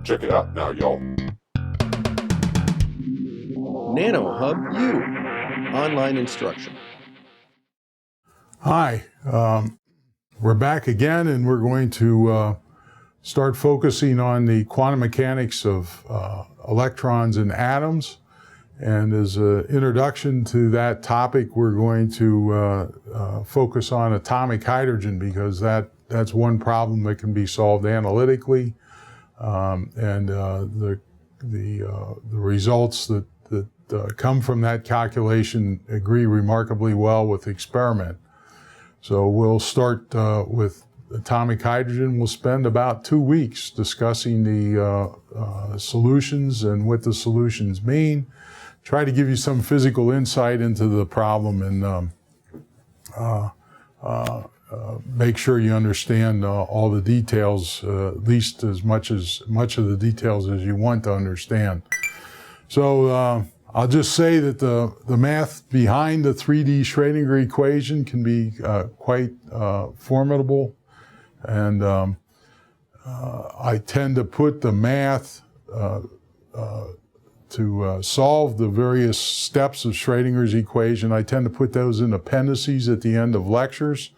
Check it out now, y'all. NanoHub U, online instruction. Hi, we're back again, and we're going to start focusing on the quantum mechanics of electrons and atoms. And as an introduction to that topic, we're going to focus on atomic hydrogen, because that's one problem that can be solved analytically, and the results that come from that calculation agree remarkably well with the experiment. So we'll start with atomic hydrogen. We'll spend about 2 weeks discussing the solutions and what the solutions mean. Try to give you some physical insight into the problem, and make sure you understand all the details, at least as much of the details as you want to understand. So I'll just say that the math behind the 3D Schrödinger equation can be quite formidable, and I tend to put the math to solve the various steps of Schrödinger's equation. I tend to put those in appendices at the end of lectures.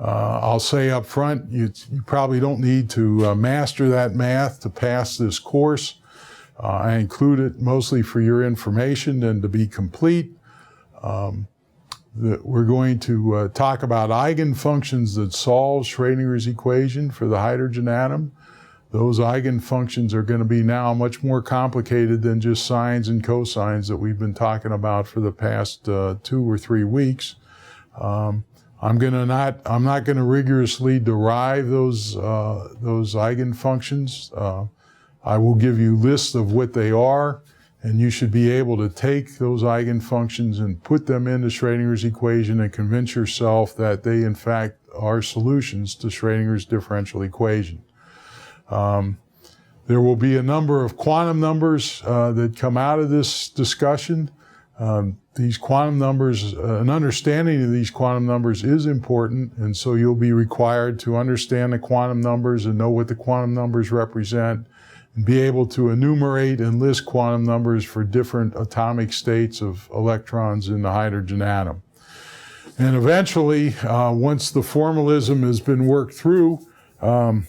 I'll say up front, you probably don't need to master that math to pass this course. I include it mostly for your information and to be complete. We're going to talk about eigenfunctions that solve Schrödinger's equation for the hydrogen atom. Those eigenfunctions are going to be now much more complicated than just sines and cosines that we've been talking about for the past 2 or 3 weeks. I'm not going to rigorously derive those eigenfunctions. I will give you lists of what they are, and you should be able to take those eigenfunctions and put them into Schrödinger's equation and convince yourself that they in fact are solutions to Schrödinger's differential equation. There will be a number of quantum numbers that come out of this discussion. These quantum numbers, an understanding of these quantum numbers is important, and so you'll be required to understand the quantum numbers and know what the quantum numbers represent, and be able to enumerate and list quantum numbers for different atomic states of electrons in the hydrogen atom. And eventually, once the formalism has been worked through and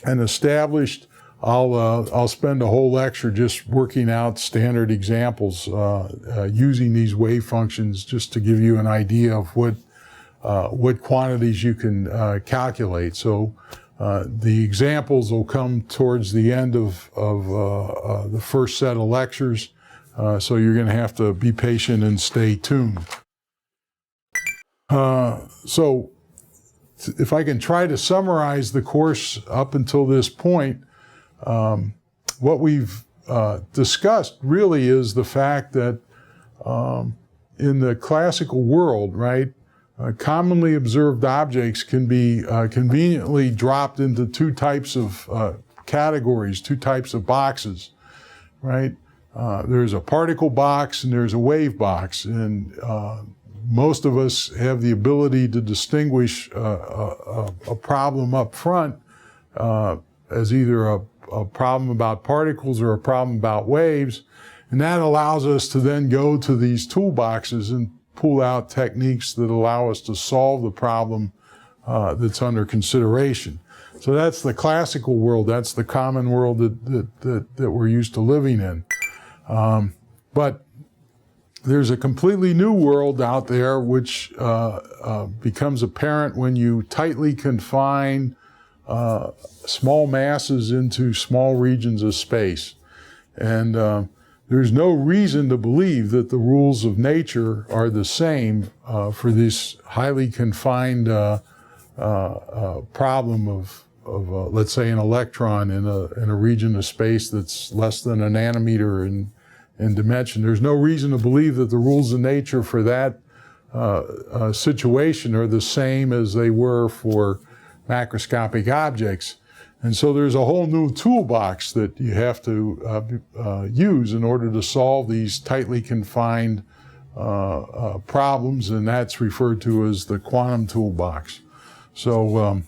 established, I'll spend a whole lecture just working out standard examples using these wave functions, just to give you an idea of what quantities you can calculate. So the examples will come towards the end of the first set of lectures, so you're going to have to be patient and stay tuned. So if I can try to summarize the course up until this point, what we've discussed really is the fact that in the classical world, right, commonly observed objects can be conveniently dropped into 2 types of categories, 2 types of boxes, right? There's a particle box and there's a wave box, and most of us have the ability to distinguish a problem up front as either a problem about particles or a problem about waves, and that allows us to then go to these toolboxes and pull out techniques that allow us to solve the problem that's under consideration. So that's the classical world. That's the common world that we're used to living in. But there's a completely new world out there which becomes apparent when you tightly confine small masses into small regions of space. And there's no reason to believe that the rules of nature are the same for this highly confined problem of let's say, an electron in a region of space that's less than a nanometer in dimension. There's no reason to believe that the rules of nature for that situation are the same as they were for macroscopic objects. And so there's a whole new toolbox that you have to use in order to solve these tightly confined problems, and that's referred to as the quantum toolbox. So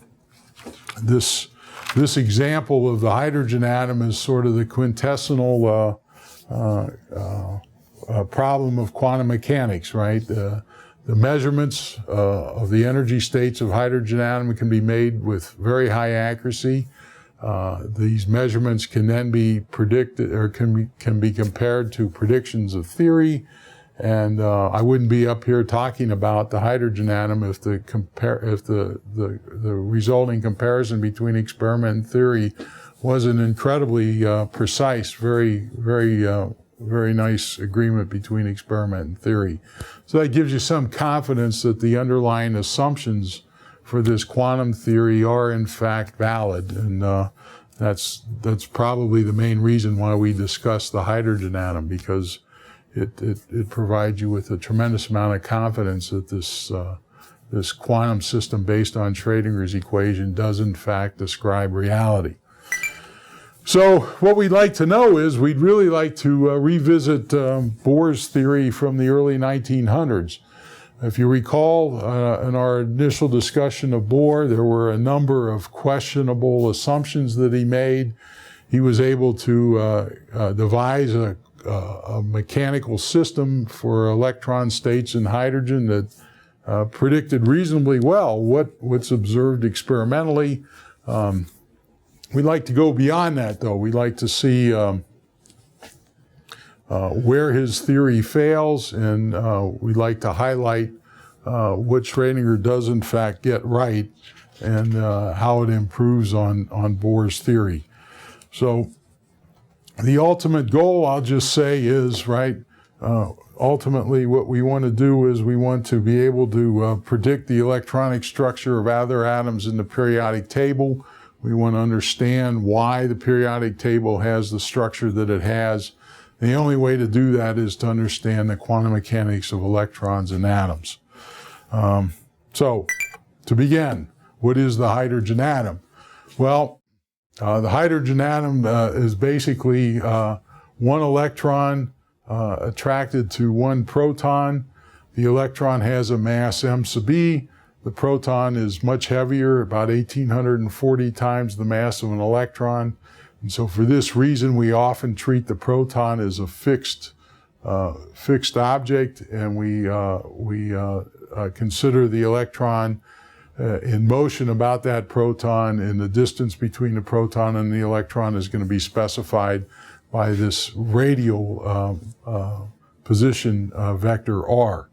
this this example of the hydrogen atom is sort of the quintessential problem of quantum mechanics, right? The measurements of the energy states of hydrogen atom can be made with very high accuracy. These measurements can then be predicted, or can be compared to predictions of theory. And I wouldn't be up here talking about the hydrogen atom if the resulting comparison between experiment and theory wasn't incredibly precise, very nice agreement between experiment and theory. So that gives you some confidence that the underlying assumptions for this quantum theory are in fact valid, and that's probably the main reason why we discuss the hydrogen atom, because it provides you with a tremendous amount of confidence that this quantum system based on Schrödinger's equation does in fact describe reality. So what we'd like to know is, we'd really like to revisit Bohr's theory from the early 1900s. If you recall, in our initial discussion of Bohr, there were a number of questionable assumptions that he made. He was able to devise a mechanical system for electron states in hydrogen that predicted reasonably well what's observed experimentally. We'd like to go beyond that, though. We'd like to see where his theory fails, and we'd like to highlight what Schrödinger does in fact get right, and how it improves on Bohr's theory. So the ultimate goal, I'll just say, is, right, ultimately what we want to do is we want to be able to predict the electronic structure of other atoms in the periodic table. We want to understand why the periodic table has the structure that it has. The only way to do that is to understand the quantum mechanics of electrons and atoms. So, to begin, what is the hydrogen atom? Well, the hydrogen atom is basically one electron attracted to one proton. The electron has a mass m sub e. The proton is much heavier, about 1,840 times the mass of an electron. And so for this reason, we often treat the proton as a fixed object, and we consider the electron in motion about that proton, and the distance between the proton and the electron is going to be specified by this radial position vector r.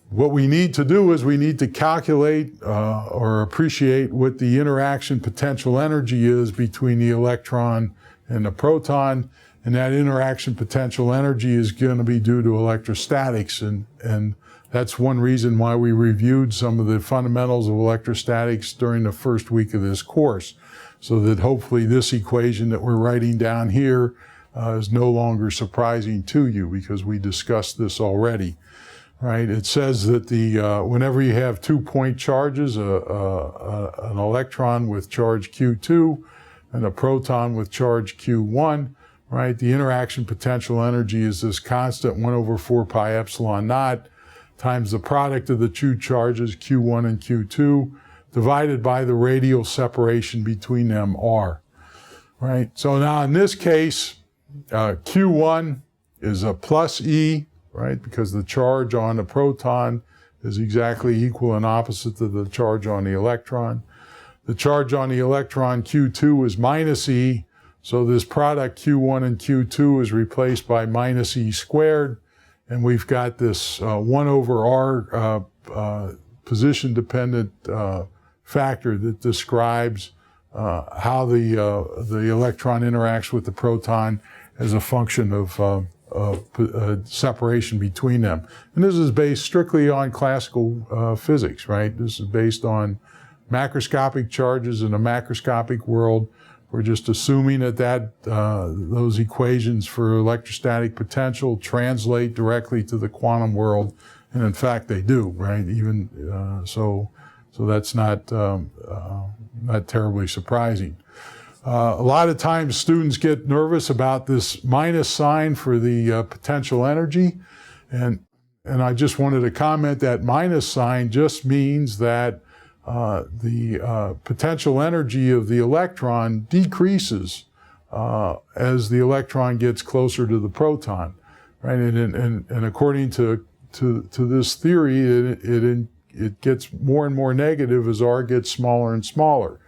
What we need to do is we need to calculate or appreciate what the interaction potential energy is between the electron and the proton, and that interaction potential energy is going to be due to electrostatics, and that's one reason why we reviewed some of the fundamentals of electrostatics during the first week of this course, so that hopefully this equation that we're writing down here is no longer surprising to you, because we discussed this already. Right? It says that whenever you have 2 point charges, an electron with charge Q2 and a proton with charge Q1, right? The interaction potential energy is this constant 1 over 4 pi epsilon naught times the product of the two charges Q1 and Q2 divided by the radial separation between them, r. Right? So now in this case, Q1 is a plus E, right? Because the charge on the proton is exactly equal and opposite to the charge on the electron. The charge on the electron, Q2, is minus E, so this product Q1 and Q2 is replaced by minus E squared, and we've got this 1 over R position-dependent factor that describes how the electron interacts with the proton as a function of separation between them. And this is based strictly on classical physics, right? This is based on macroscopic charges in a macroscopic world. We're just assuming that those equations for electrostatic potential translate directly to the quantum world, and in fact they do, right? Even so that's not terribly surprising. A lot of times students get nervous about this minus sign for the potential energy, and I just wanted to comment that minus sign just means that the potential energy of the electron decreases as the electron gets closer to the proton, right? And according to this theory, it gets more and more negative as R gets smaller and smaller.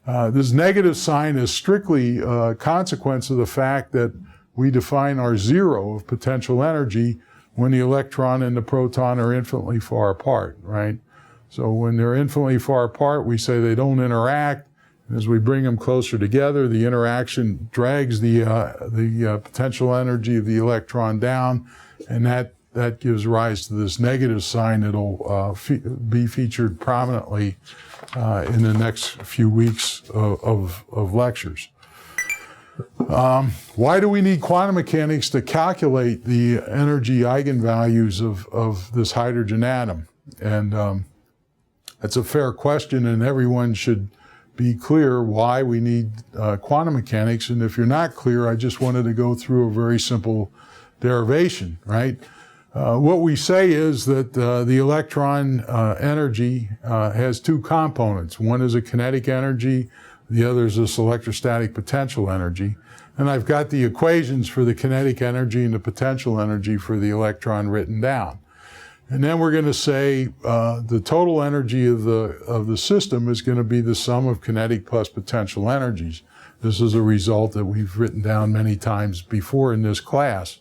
This negative sign is strictly a consequence of the fact that we define our zero of potential energy when the electron and the proton are infinitely far apart, right? So when they're infinitely far apart, we say they don't interact. As we bring them closer together, the interaction drags the potential energy of the electron down, and that gives rise to this negative sign that'll be featured prominently in the next few weeks of lectures. Why do we need quantum mechanics to calculate the energy eigenvalues of this hydrogen atom? And that's a fair question, and everyone should be clear why we need quantum mechanics. And if you're not clear, I just wanted to go through a very simple derivation, right? What we say is that the electron energy has two components. One is a kinetic energy, the other is this electrostatic potential energy. And I've got the equations for the kinetic energy and the potential energy for the electron written down. And then we're going to say the total energy of the system is going to be the sum of kinetic plus potential energies. This is a result that we've written down many times before in this class.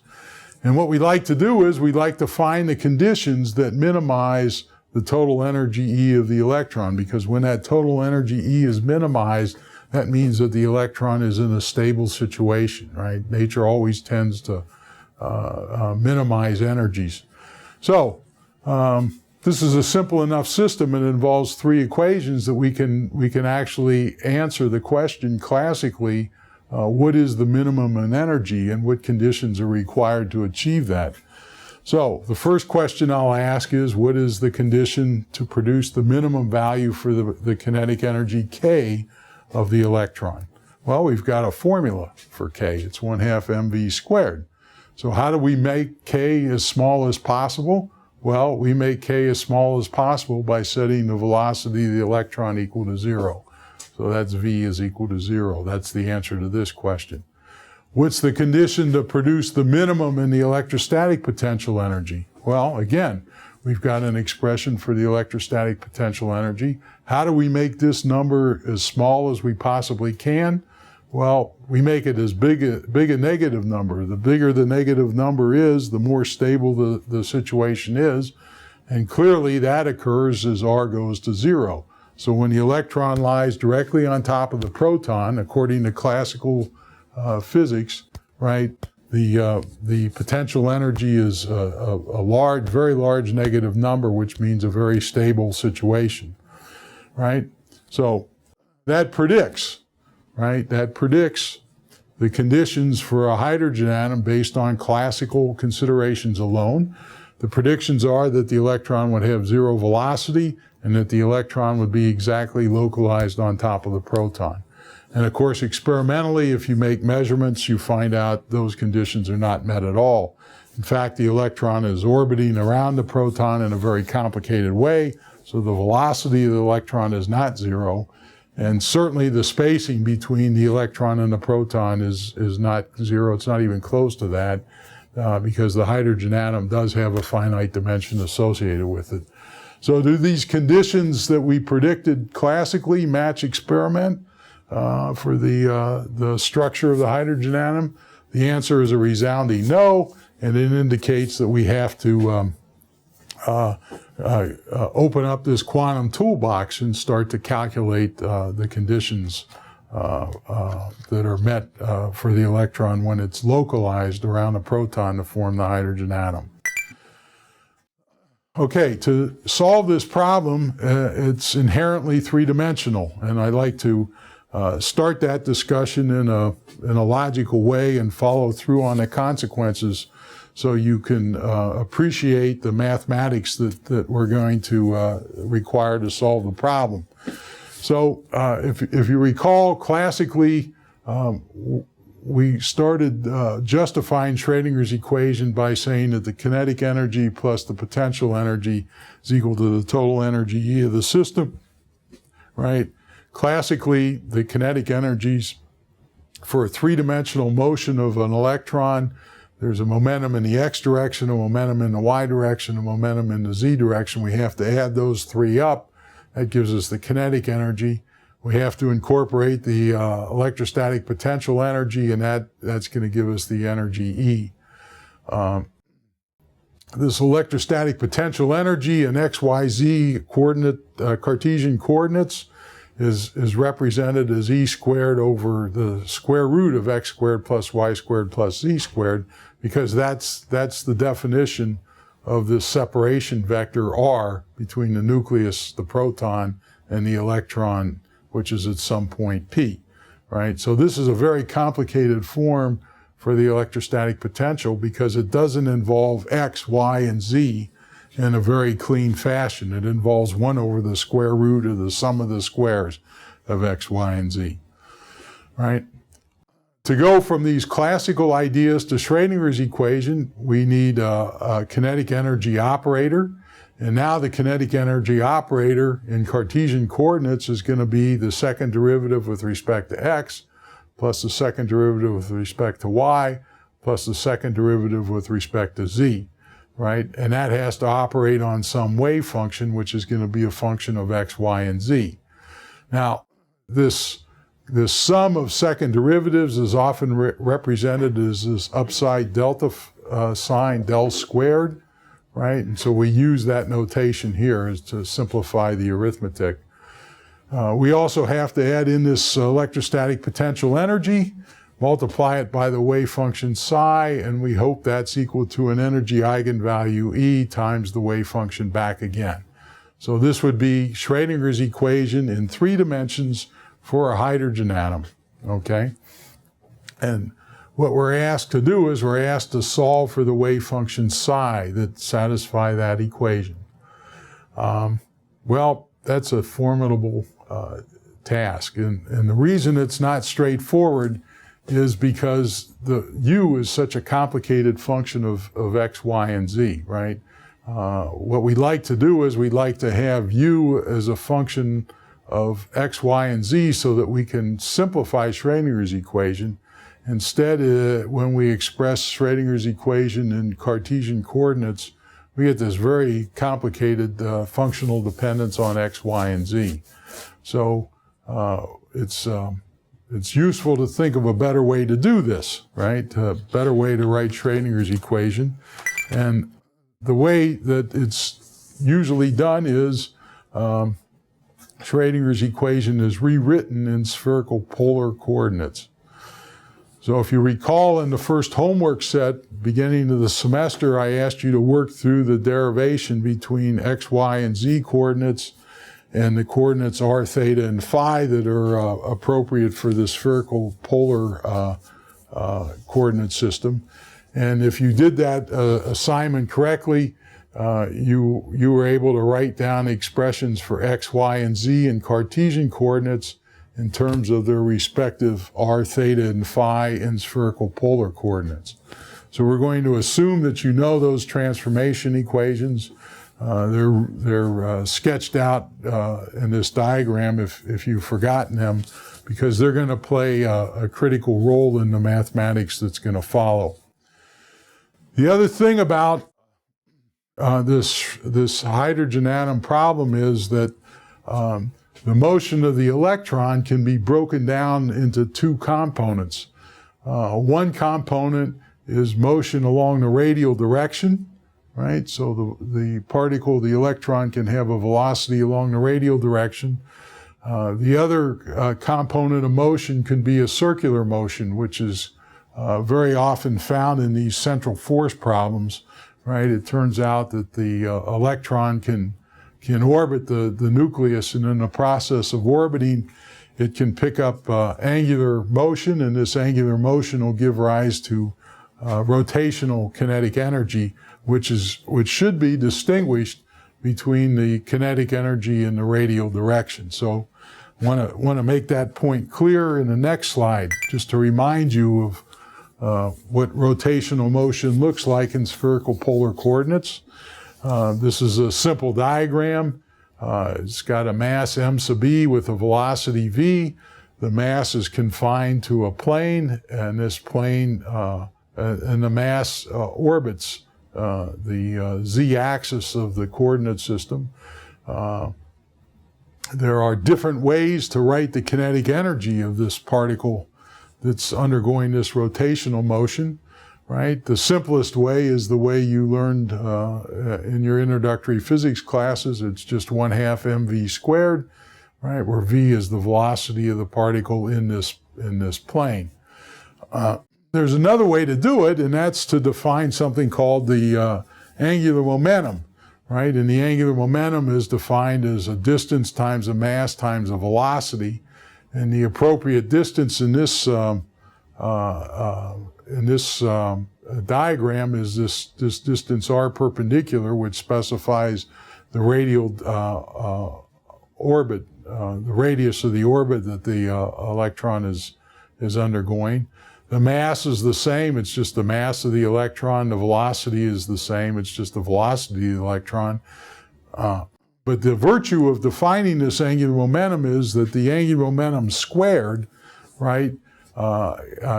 And what we like to do is we like to find the conditions that minimize the total energy E of the electron, because when that total energy E is minimized, that means that the electron is in a stable situation, right? Nature always tends to minimize energies. So, this is a simple enough system. It involves three equations that we can actually answer the question classically, what is the minimum in energy and what conditions are required to achieve that? So the first question I'll ask is, what is the condition to produce the minimum value for the kinetic energy K of the electron? Well, we've got a formula for K. It's 1/2 mv squared. So how do we make K as small as possible? Well, we make K as small as possible by setting the velocity of the electron equal to 0. So that's V is equal to 0. That's the answer to this question. What's the condition to produce the minimum in the electrostatic potential energy? Well, again, we've got an expression for the electrostatic potential energy. How do we make this number as small as we possibly can? Well, we make it as big a negative number. The bigger the negative number is, the more stable the situation is. And clearly that occurs as R goes to 0. So when the electron lies directly on top of the proton, according to classical physics, right, the potential energy is a very large negative number, which means a very stable situation, right? So that predicts, right? That predicts the conditions for a hydrogen atom based on classical considerations alone. The predictions are that the electron would have 0 velocity and that the electron would be exactly localized on top of the proton. And of course, experimentally, if you make measurements, you find out those conditions are not met at all. In fact, the electron is orbiting around the proton in a very complicated way, so the velocity of the electron is not 0. And certainly the spacing between the electron and the proton is not 0. It's not even close to that, because the hydrogen atom does have a finite dimension associated with it. So do these conditions that we predicted classically match experiment for the structure of the hydrogen atom? The answer is a resounding no, and it indicates that we have to open up this quantum toolbox and start to calculate the conditions that are met for the electron when it's localized around a proton to form the hydrogen atom. Okay, to solve this problem, it's inherently three-dimensional, and I like to start that discussion in a logical way and follow through on the consequences so you can appreciate the mathematics that we're going to require to solve the problem. So if you recall, classically, we started justifying Schrödinger's equation by saying that the kinetic energy plus the potential energy is equal to the total energy E of the system. right? Classically, the kinetic energies for a three-dimensional motion of an electron, there's a momentum in the x direction, a momentum in the y direction, a momentum in the z direction. We have to add those three up. That gives us the kinetic energy. We have to incorporate the electrostatic potential energy, and that's going to give us the energy E. This electrostatic potential energy in x, y, z Cartesian coordinates is represented as E squared over the square root of x squared plus y squared plus z squared, because that's the definition of this separation vector R between the nucleus, the proton, and the electron, which is at some point P, right? So this is a very complicated form for the electrostatic potential because it doesn't involve x, y, and z in a very clean fashion. It involves 1 over the square root of the sum of the squares of x, y, and z, right? To go from these classical ideas to Schrödinger's equation, we need a kinetic energy operator. And now the kinetic energy operator in Cartesian coordinates is going to be the second derivative with respect to x, plus the second derivative with respect to y, plus the second derivative with respect to z, right? And that has to operate on some wave function, which is going to be a function of x, y, and z. Now, this sum of second derivatives is often represented as this upside delta sign, del squared, right? And so we use that notation here to simplify the arithmetic. We also have to add in this electrostatic potential energy, multiply it by the wave function psi, and we hope that's equal to an energy eigenvalue E times the wave function back again. So this would be Schrödinger's equation in 3 dimensions for a hydrogen atom, okay? And what we're asked to do is we're asked to solve for the wave function psi that satisfy that equation. Well, that's a formidable task. And the reason it's not straightforward is because the u is such a complicated function of x, y, and z, right? What we'd like to do is we'd like to have u as a function of x, y, and z so that we can simplify Schrödinger's equation. Instead, when we express Schrödinger's equation in Cartesian coordinates, we get this very complicated functional dependence on x, y, and z. So it's useful to think of a better way to do this, right? A better way to write Schrödinger's equation. And the way that it's usually done is Schrödinger's equation is rewritten in spherical polar coordinates. So if you recall in the first homework set, beginning of the semester, I asked you to work through the derivation between x, y, and z coordinates and the coordinates r, theta, and phi that are appropriate for the spherical polar coordinate system. And if you did that assignment correctly, you were able to write down expressions for x, y, and z in Cartesian coordinates in terms of their respective r, theta, and phi in spherical polar coordinates. So we're going to assume that you know those transformation equations. They're sketched out in this diagram if you've forgotten them, because they're going to play a critical role in the mathematics that's going to follow. The other thing about this hydrogen atom problem is that the motion of the electron can be broken down into 2 components. One component is motion along the radial direction, right? So the particle, the electron, can have a velocity along the radial direction. The other component of motion can be a circular motion, which is very often found in these central force problems, right? It turns out that the electron can orbit the nucleus, and in the process of orbiting, it can pick up angular motion, and this angular motion will give rise to rotational kinetic energy, which should be distinguished between the kinetic energy and the radial direction. So want to make that point clear in the next slide, just to remind you of what rotational motion looks like in spherical polar coordinates. This is a simple diagram. It's got a mass m sub e with a velocity v. The mass is confined to a plane, and this plane and the mass orbits the z-axis of the coordinate system. There are different ways to write the kinetic energy of this particle that's undergoing this rotational motion, right? The simplest way is the way you learned in your introductory physics classes. It's just 1/2 mv squared, right? Where v is the velocity of the particle in this plane. There's another way to do it, and that's to define something called the angular momentum, right? And the angular momentum is defined as a distance times a mass times a velocity, and the appropriate distance in this diagram is this distance r perpendicular, which specifies the radial orbit, the radius of the orbit that the electron is undergoing. The mass is the same, it's just the mass of the electron. The velocity is the same, it's just the velocity of the electron. But the virtue of defining this angular momentum is that the angular momentum squared, right,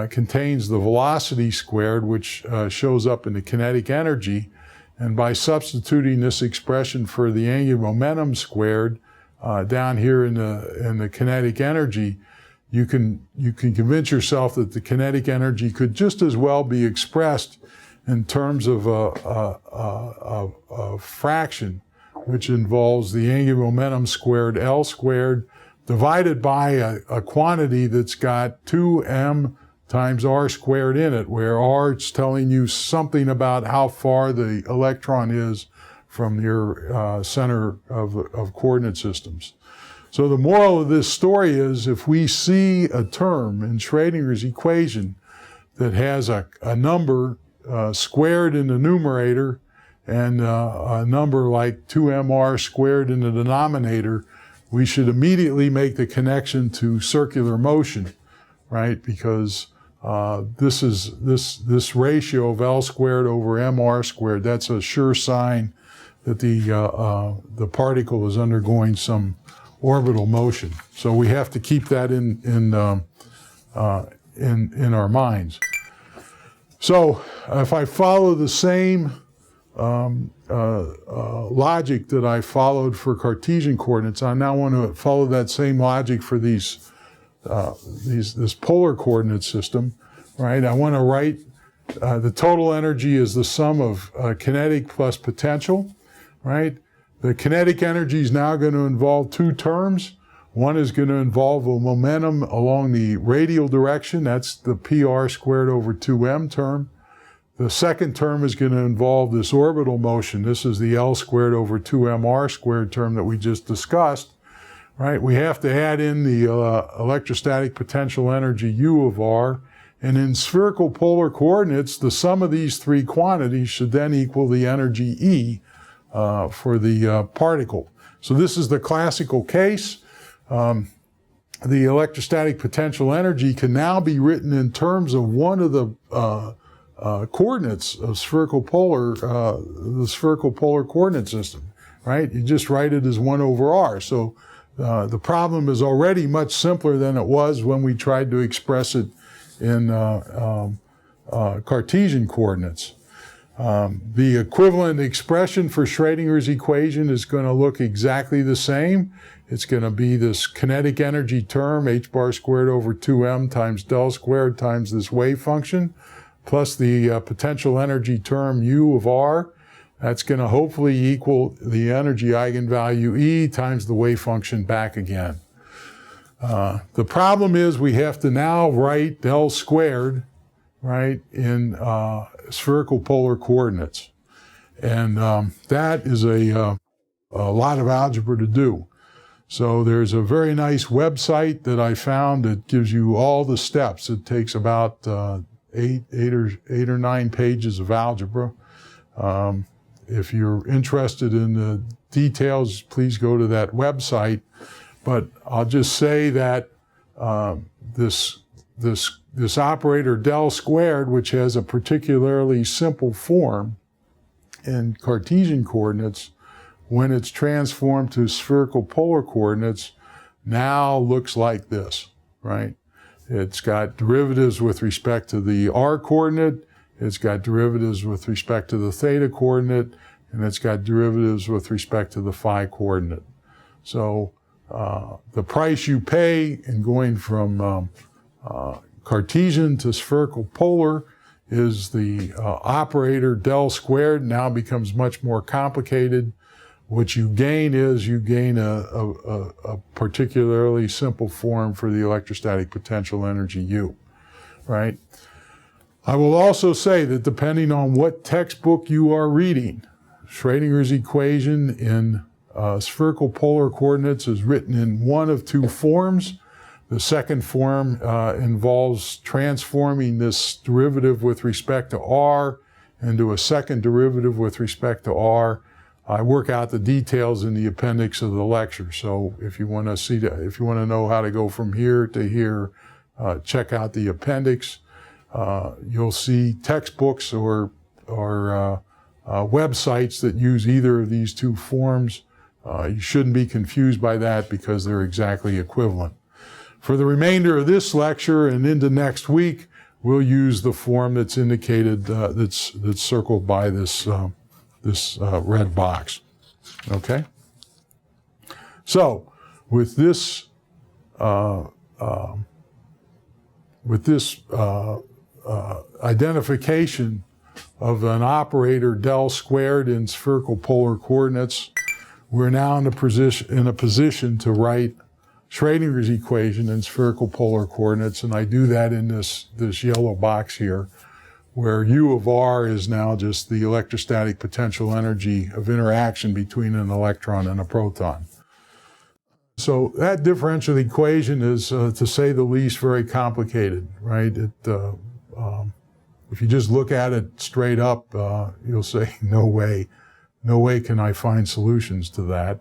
contains the velocity squared, which shows up in the kinetic energy. And by substituting this expression for the angular momentum squared down here in the kinetic energy, you can convince yourself that the kinetic energy could just as well be expressed in terms of a fraction, which involves the angular momentum squared L squared divided by a quantity that's got 2m times r squared in it, where r is telling you something about how far the electron is from your center of coordinate systems. So the moral of this story is, if we see a term in Schrödinger's equation that has a number squared in the numerator and a number like 2mr squared in the denominator, we should immediately make the connection to circular motion, right? Because this ratio of L squared over mr squared, that's a sure sign that the particle is undergoing some orbital motion. So we have to keep that in our minds. So if I follow the same logic that I followed for Cartesian coordinates, I now want to follow that same logic for this polar coordinate system, right? I want to write the total energy is the sum of kinetic plus potential, right? The kinetic energy is now going to involve two terms. One is going to involve a momentum along the radial direction. That's the PR squared over 2m term. The second term is going to involve this orbital motion. This is the L squared over 2mr squared term that we just discussed, right? We have to add in the electrostatic potential energy U of r. And in spherical polar coordinates, the sum of these three quantities should then equal the energy E for the particle. So this is the classical case. The electrostatic potential energy can now be written in terms of one of the coordinates of spherical-polar, the spherical-polar coordinate system, right? You just write it as 1 over r. So the problem is already much simpler than it was when we tried to express it in Cartesian coordinates. The equivalent expression for Schrödinger's equation is going to look exactly the same. It's going to be this kinetic energy term, h bar squared over 2m times del squared times this wave function, plus the potential energy term u of r. That's going to hopefully equal the energy eigenvalue E times the wave function back again. The problem is we have to now write del squared, right, in spherical polar coordinates. And that is a lot of algebra to do. So there's a very nice website that I found that gives you all the steps. It takes about eight or 9 pages of algebra. If you're interested in the details, please go to that website. But I'll just say that this operator del squared, which has a particularly simple form in Cartesian coordinates, when it's transformed to spherical polar coordinates, now looks like this, right? It's got derivatives with respect to the r coordinate, it's got derivatives with respect to the theta coordinate, and it's got derivatives with respect to the phi coordinate. So the price you pay in going from Cartesian to spherical polar is the operator del squared now becomes much more complicated. What you gain is you gain a particularly simple form for the electrostatic potential energy U, right? I will also say that depending on what textbook you are reading, Schrödinger's equation in spherical polar coordinates is written in one of two forms. The second form involves transforming this derivative with respect to r into a second derivative with respect to r. I work out the details in the appendix of the lecture. So if you want to see that, if you want to know how to go from here to here, check out the appendix. You'll see textbooks or websites that use either of these two forms. You shouldn't be confused by that because they're exactly equivalent. For the remainder of this lecture and into next week, we'll use the form that's indicated, that's circled by this red box. Okay? So, with this identification of an operator del squared in spherical polar coordinates, we're now in a position to write Schrödinger's equation in spherical polar coordinates, and I do that in this yellow box here, where U of r is now just the electrostatic potential energy of interaction between an electron and a proton. So that differential equation is, to say the least, very complicated, right? If you just look at it straight up, you'll say, no way can I find solutions to that.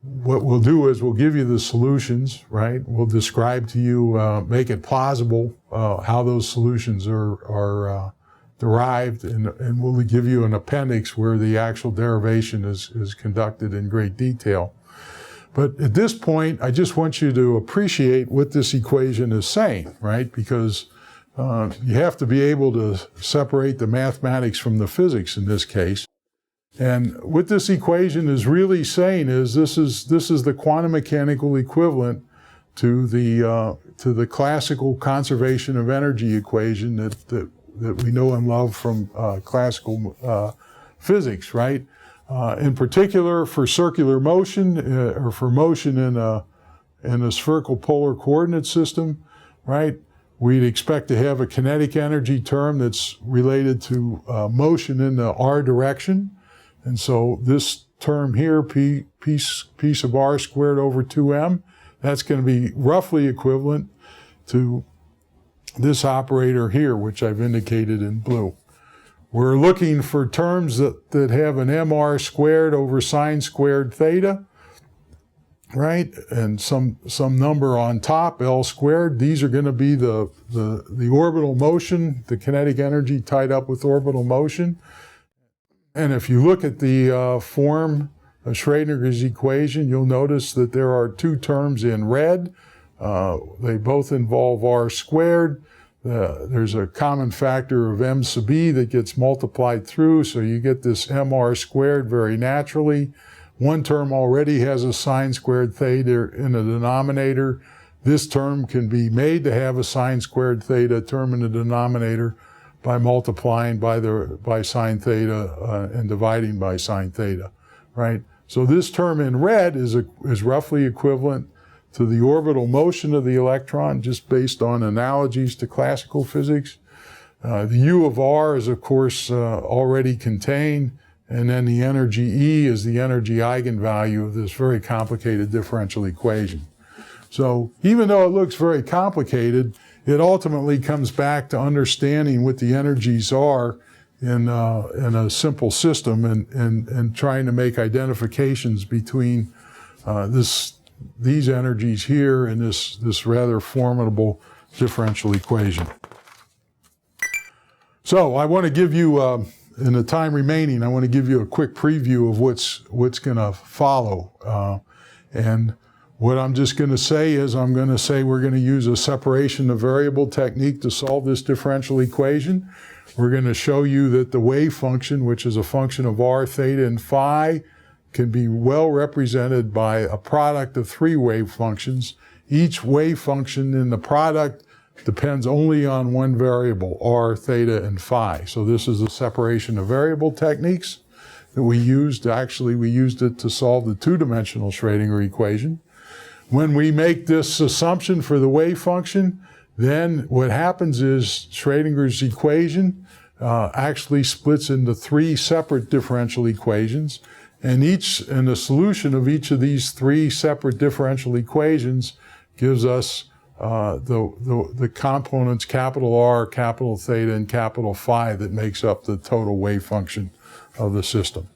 What we'll do is we'll give you the solutions, right? We'll describe to you, make it plausible how those solutions are derived, and we'll give you an appendix where the actual derivation is conducted in great detail. But at this point, I just want you to appreciate what this equation is saying, right? Because you have to be able to separate the mathematics from the physics in this case. And what this equation is really saying is this is the quantum mechanical equivalent to the classical conservation of energy equation that we know and love from classical physics, right? In particular, for circular motion or for motion in a spherical polar coordinate system, right? We'd expect to have a kinetic energy term that's related to motion in the r direction. And so this term here, piece of r squared over 2m, that's going to be roughly equivalent to this operator here, which I've indicated in blue. We're looking for terms that have an mr squared over sine squared theta, right? And some number on top, L squared. These are going to be the orbital motion, the kinetic energy tied up with orbital motion. And if you look at the form of Schrödinger's equation, you'll notice that there are two terms in red. They both involve r squared. There's a common factor of m sub e that gets multiplied through, so you get this mr squared very naturally. One term already has a sine squared theta in the denominator. This term can be made to have a sine squared theta term in the denominator by multiplying by sine theta and dividing by sine theta, right? So this term in red is roughly equivalent to the orbital motion of the electron, just based on analogies to classical physics. The U of r is, of course, already contained, and then the energy E is the energy eigenvalue of this very complicated differential equation. So even though it looks very complicated, it ultimately comes back to understanding what the energies are in a simple system and trying to make identifications between these energies here and this rather formidable differential equation. So I want to give you in the time remaining, I want to give you a quick preview of what's going to follow. And what I'm just going to say is we're going to use a separation of variable technique to solve this differential equation. We're going to show you that the wave function, which is a function of r, theta, and phi, can be well represented by a product of three wave functions. Each wave function in the product depends only on one variable, r, theta, and phi. So this is a separation of variable techniques that we used. Actually, we used it to solve the two-dimensional Schrödinger equation. When we make this assumption for the wave function, then what happens is Schrödinger's equation actually splits into three separate differential equations, and the solution of each of these three separate differential equations gives us the components capital R, capital theta, and capital phi that makes up the total wave function of the system.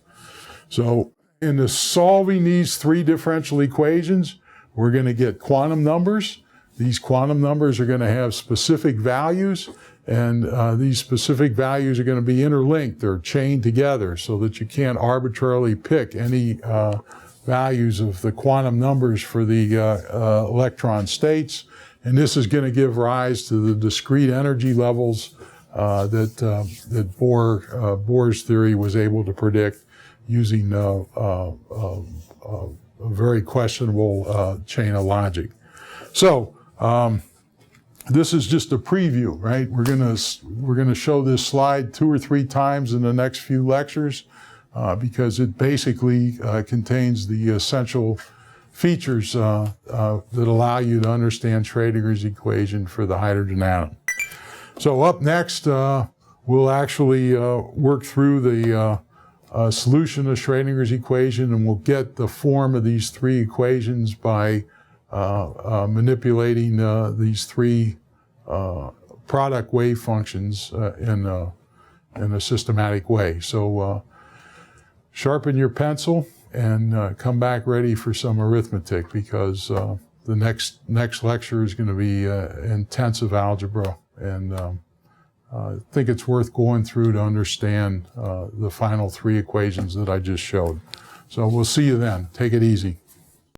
So in solving these three differential equations, we're going to get quantum numbers. These quantum numbers are going to have specific values, and these specific values are going to be interlinked. They're chained together so that you can't arbitrarily pick any values of the quantum numbers for the electron states. And this is going to give rise to the discrete energy levels that Bohr's theory was able to predict using a very questionable chain of logic. So this is just a preview, right? We're gonna show this slide 2 or 3 times in the next few lectures because it basically contains the essential features that allow you to understand Schrödinger's equation for the hydrogen atom. So up next, we'll actually work through the solution of Schrödinger's equation, and we'll get the form of these three equations by manipulating these three product wave functions in a systematic way. So sharpen your pencil and come back ready for some arithmetic, because the next lecture is going to be intensive algebra, and I think it's worth going through to understand the final three equations that I just showed. So we'll see you then. Take it easy.